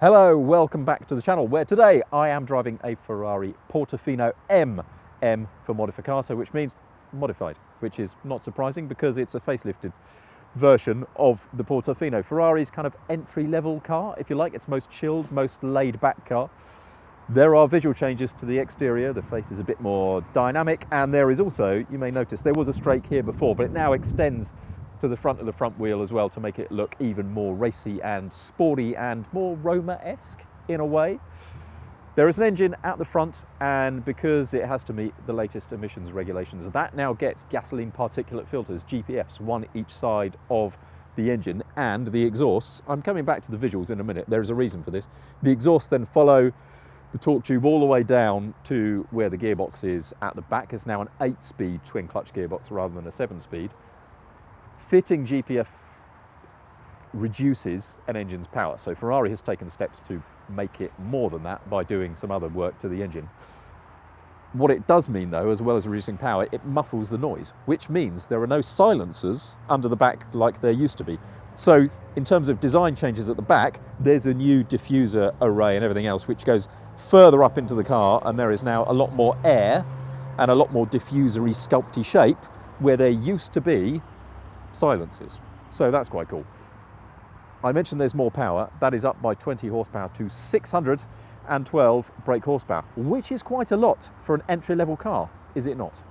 Hello, welcome back to the channel, where today I am driving a Ferrari Portofino M. M for Modificata, which means modified, which is not surprising because it's a facelifted version of the Portofino. Ferrari's kind of entry-level car, if you like. It's most chilled, most laid-back car. There are visual changes to the exterior. The face is a bit more dynamic, and there is also, you may notice, there was a strake here before, but it now extends to the front of the front wheel as well to make it look even more racy and sporty and more Roma-esque in a way. There is an engine at the front, and because it has to meet the latest emissions regulations, that now gets gasoline particulate filters, GPFs, one each side of the engine, and the exhausts. I'm coming back to the visuals in a minute. There is a reason for this. The exhausts then follow the torque tube all the way down to where the gearbox is at the back. It's now an 8-speed twin clutch gearbox rather than a 7-speed. Fitting GPF reduces an engine's power, so Ferrari has taken steps to make it more than that by doing some other work to the engine. What it does mean, though, as well as reducing power, it muffles the noise, which means there are no silencers under the back like there used to be. So in terms of design changes at the back, there's a new diffuser array and everything else which goes further up into the car, and there is now a lot more air and a lot more diffusery sculpty shape where there used to be silencers. So that's quite cool. I mentioned there's more power. That is up by 20 horsepower to 612 brake horsepower, which is quite a lot for an entry-level car, is it not?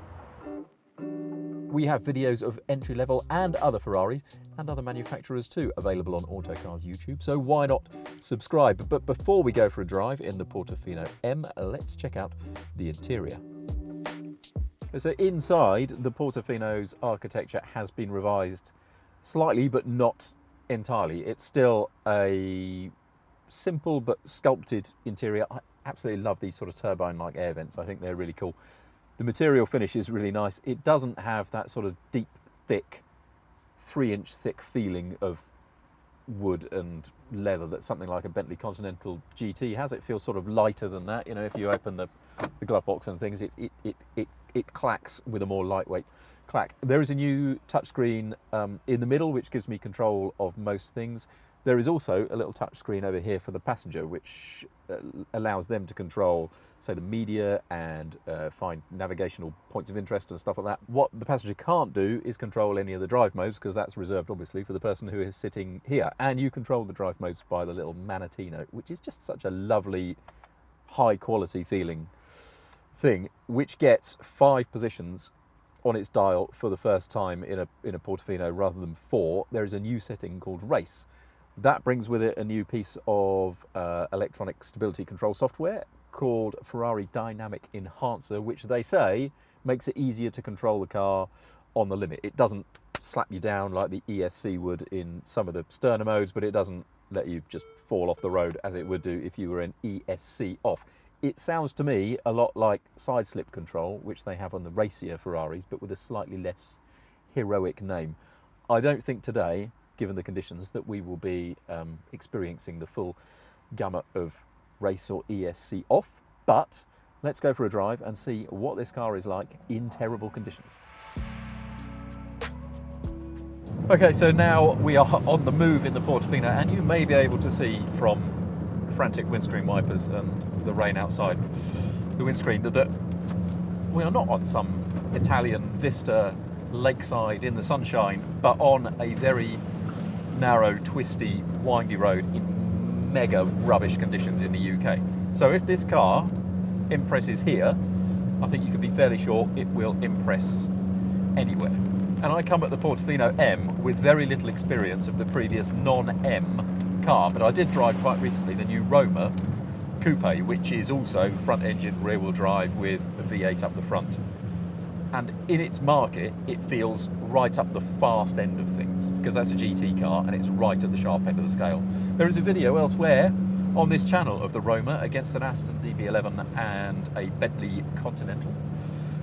We have videos of entry-level and other Ferraris and other manufacturers too available on Autocar's YouTube, so why not subscribe? But before we go for a drive in the Portofino M, let's check out the interior. So inside, the Portofino's architecture has been revised slightly, but not entirely. It's still a simple but sculpted interior. I absolutely love these sort of turbine-like air vents. I think they're really cool. The material finish is really nice. It doesn't have that sort of deep, thick, 3-inch thick feeling of wood and leather that something like a Bentley Continental GT has. It feels sort of lighter than that. You know, if you open the glove box and things, it clacks with a more lightweight clack. There is a new touchscreen in the middle, which gives me control of most things. There is also a little touchscreen over here for the passenger, which allows them to control, say, the media and find navigational points of interest and stuff like that. What the passenger can't do is control any of the drive modes, because that's reserved, obviously, for the person who is sitting here. And you control the drive modes by the little manatee note, which is just such a lovely, high-quality feeling thing, which gets 5 positions on its dial for the first time in a Portofino rather than 4. There is a new setting called Race. That brings with it a new piece of electronic stability control software called Ferrari Dynamic Enhancer, which they say makes it easier to control the car on the limit. It doesn't slap you down like the ESC would in some of the sterner modes, but it doesn't let you just fall off the road as it would do if you were in ESC off. It sounds to me a lot like side slip control, which they have on the racier Ferraris, but with a slightly less heroic name. I don't think today, given the conditions, that we will be experiencing the full gamut of race or ESC off, but let's go for a drive and see what this car is like in terrible conditions. Okay, so now we are on the move in the Portofino, and you may be able to see from frantic windscreen wipers and the rain outside the windscreen that we are not on some Italian vista lakeside in the sunshine, but on a very narrow, twisty, windy road in mega rubbish conditions in the UK. So if this car impresses here, I think you can be fairly sure it will impress anywhere. And I come at the Portofino M with very little experience of the previous non-M car, but I did drive quite recently the new Roma Coupe, which is also front engine, rear wheel drive with a V8 up the front. And in its market, it feels right up the fast end of things, because that's a GT car and it's right at the sharp end of the scale. There is a video elsewhere on this channel of the Roma against an Aston DB11 and a Bentley Continental.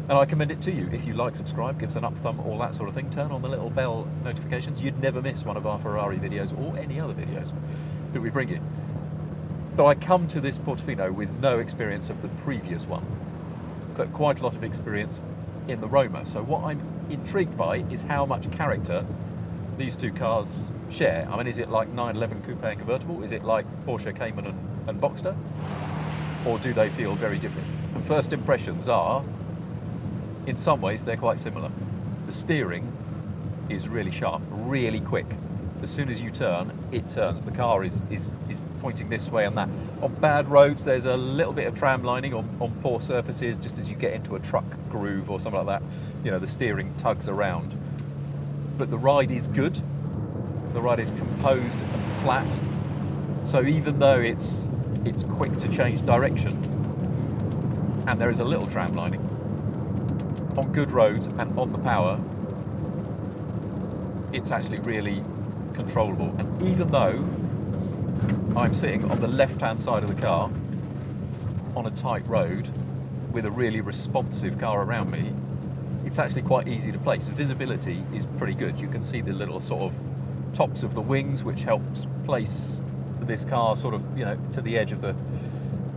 And I commend it to you. If you like, subscribe, give us an up thumb, all that sort of thing. Turn on the little bell notifications. You'd never miss one of our Ferrari videos or any other videos that we bring you. But I come to this Portofino with no experience of the previous one, but quite a lot of experience in the Roma. So what I'm intrigued by is how much character these two cars share? I mean, is it like 911 Coupe and convertible? Is it like Porsche Cayman and Boxster? Or do they feel very different? And first impressions are, in some ways, they're quite similar. The steering is really sharp, really quick. As soon as you turn, it turns. The car is pointing this way and that. On bad roads, there's a little bit of tram lining on poor surfaces, just as you get into a truck groove or something like that. You know, the steering tugs around. But the ride is good. The ride is composed and flat. So even though it's quick to change direction, and there is a little tram lining, on good roads and on the power, it's actually really controllable. And even though I'm sitting on the left-hand side of the car on a tight road with a really responsive car around me, it's actually quite easy to place. Visibility is pretty good. You can see the little sort of tops of the wings, which helps place this car sort of, you know, to the edge of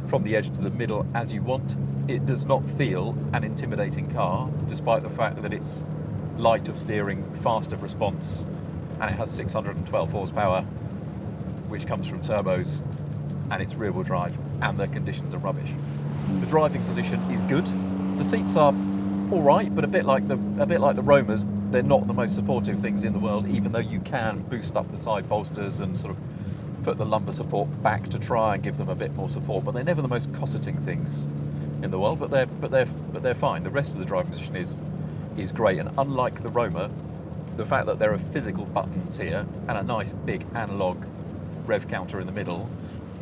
from the edge to the middle as you want. It does not feel an intimidating car, despite the fact that it's light of steering, fast of response, and it has 612 horsepower, which comes from turbos, and it's rear-wheel drive, and the conditions are rubbish. The driving position is good. The seats are all right, but a bit like the Romas, they're not the most supportive things in the world, even though you can boost up the side bolsters and sort of put the lumbar support back to try and give them a bit more support. But they're never the most cosseting things in the world. But they're fine. The rest of the driving position is great, and unlike the Roma, the fact that there are physical buttons here and a nice big analog rev counter in the middle,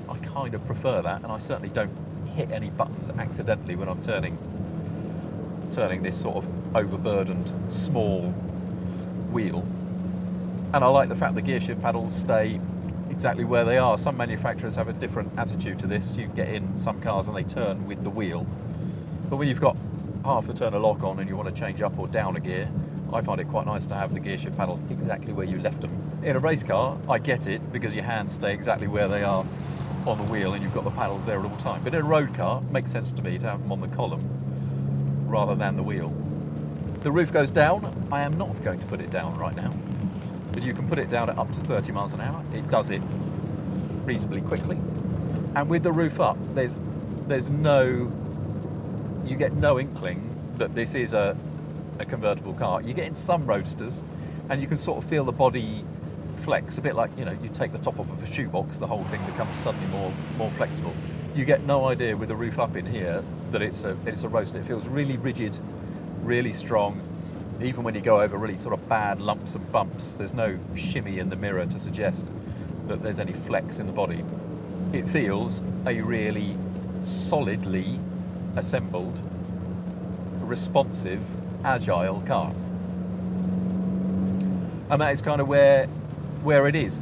I kind of prefer that, and I certainly don't hit any buttons accidentally when I'm turning this sort of overburdened small wheel. And I like the fact the gear shift paddles stay exactly where they are. Some manufacturers have a different attitude to this. You get in some cars and they turn with the wheel, but when you've got half a turn of lock on and you want to change up or down a gear, I find it quite nice to have the gear shift paddles exactly where you left them. In a race car, I get it, because your hands stay exactly where they are on the wheel and you've got the paddles there at all time. But in a road car, it makes sense to me to have them on the column rather than the wheel. The roof goes down. I am not going to put it down right now, but you can put it down at up to 30 miles an hour. It does it reasonably quickly. And with the roof up, you get no inkling that this is a convertible car. You get in some roadsters and you can sort of feel the body flex, a bit like, you know, you take the top off of a shoebox, the whole thing becomes suddenly more flexible. You get no idea with the roof up in here that it's a roadster. It feels really rigid, really strong. Even when you go over really sort of bad lumps and bumps, there's no shimmy in the mirror to suggest that there's any flex in the body. It feels a really solidly assembled, responsive, agile car. And that is kind of where it is.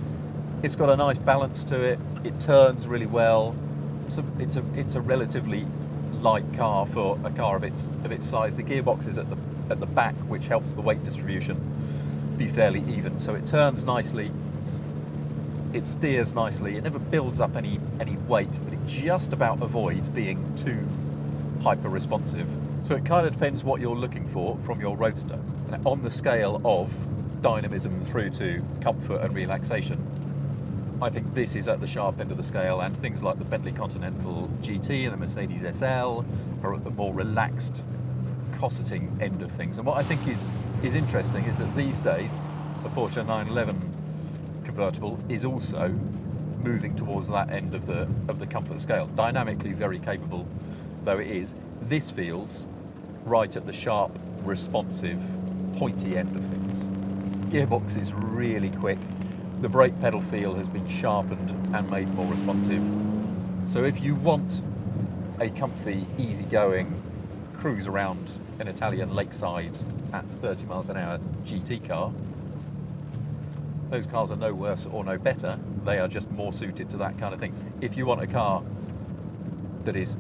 It's got a nice balance to it. It turns really well. It's a relatively light car for a car of its size. The gearbox is at the back, which helps the weight distribution be fairly even. So it turns nicely. It steers nicely. It never builds up any weight, but it just about avoids being too hyper responsive. So it kind of depends what you're looking for from your roadster. And on the scale of dynamism through to comfort and relaxation, I think this is at the sharp end of the scale, and things like the Bentley Continental GT and the Mercedes SL are at the more relaxed, cosseting end of things. And what I think is interesting is that these days the Porsche 911 convertible is also moving towards that end of the comfort scale. Dynamically very capable though it is, this feels right at the sharp, responsive, pointy end of things. Gearbox is really quick. The brake pedal feel has been sharpened and made more responsive. So if you want a comfy, easygoing cruise around an Italian lakeside at 30 miles an hour GT car, those cars are no worse or no better. They are just more suited to that kind of thing. If you want a car that is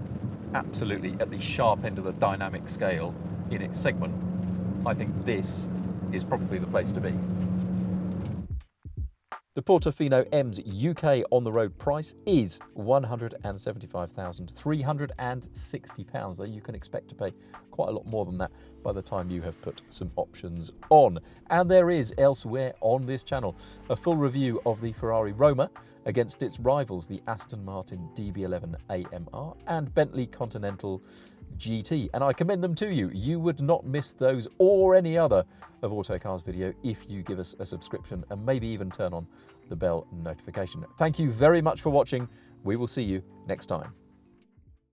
absolutely at the sharp end of the dynamic scale in its segment, I think this is probably the place to be. The Portofino M's UK on-the-road price is £175,360, though you can expect to pay quite a lot more than that by the time you have put some options on. And there is elsewhere on this channel a full review of the Ferrari Roma against its rivals, the Aston Martin DB11 AMR and Bentley Continental GT, and I commend them to you. You would not miss those or any other of Autocar's video if you give us a subscription and maybe even turn on the bell notification. Thank you very much for watching. We will see you next time.